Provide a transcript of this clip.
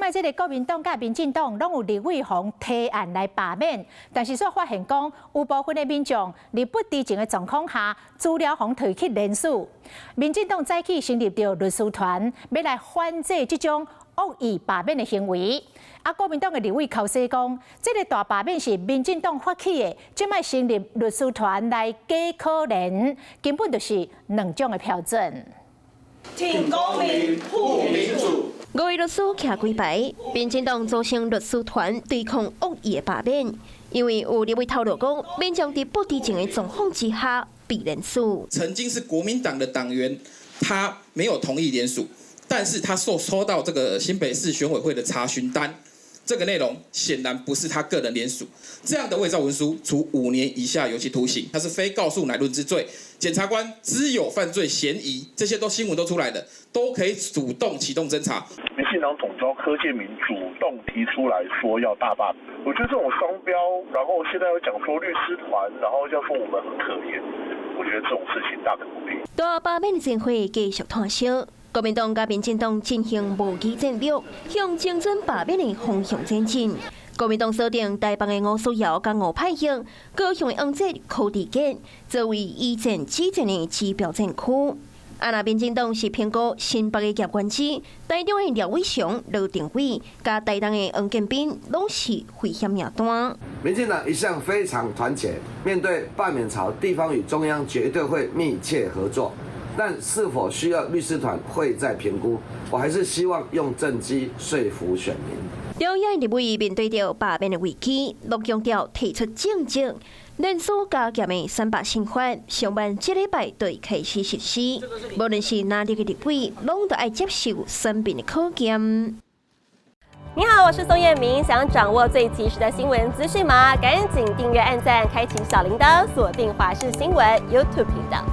摆这个国民党甲民进党拢有立委方提案来罢免，但是却发现讲有部分的民众在不知情的状况下，资料方提起联署。民进党早起成立着律师团，要来反制这种恶意罢免的行为。国民党的立委口说讲，这个大罢免是民进党发起的，即摆成立律师团来假可怜，根本就是两种的标准。挺公民，护民主。5位律师徛几排，民进党组成律师团对抗恶意的罢免，因为有立委透露讲，民众在不知情的状况之下被联署。曾经是国民党的党员，他没有同意联署，但是他收到这个新北市选委会的查询单。这个内容显然不是他个人联署，这样的伪造文书，处5年以下有期徒刑。他是非告诉乃论之罪，检察官知有犯罪嫌疑，这些新闻都出来的，都可以主动启动侦查。民进党总召柯建铭主动提出来说要大罢免，我觉得这种双标，然后现在又讲说律师团，然后要说我们很可怜，我觉得这种事情大可不必。大罢免前会继续探讨。国民党甲民进党进行无期战略，向精准罢免的方向前进。国民党锁定台北的吴思瑶甲吴派英，高雄的黄捷、柯志坚作为以战止战的指标战区。那民进党是评估新北的叶元之、台中的廖伟雄、罗定伟，甲台东的黄建斌，拢是危险名单。民进党一向非常团结，面对罢免潮，地方与中央绝对会密切合作。但是否需要律师团会再评估，我还是希望用政绩说服选民。中央立委面对着罢免的危机，陆强调提出政绩，联署加减的300新法，上半1礼拜就会开始实施。无论是哪里的立委，拢都爱接受审辩的考验。你好，我是宋彦明。想掌握最及时的新闻资讯吗？赶紧订阅、按赞、开启小铃铛，锁定华视新闻 YouTube 频道。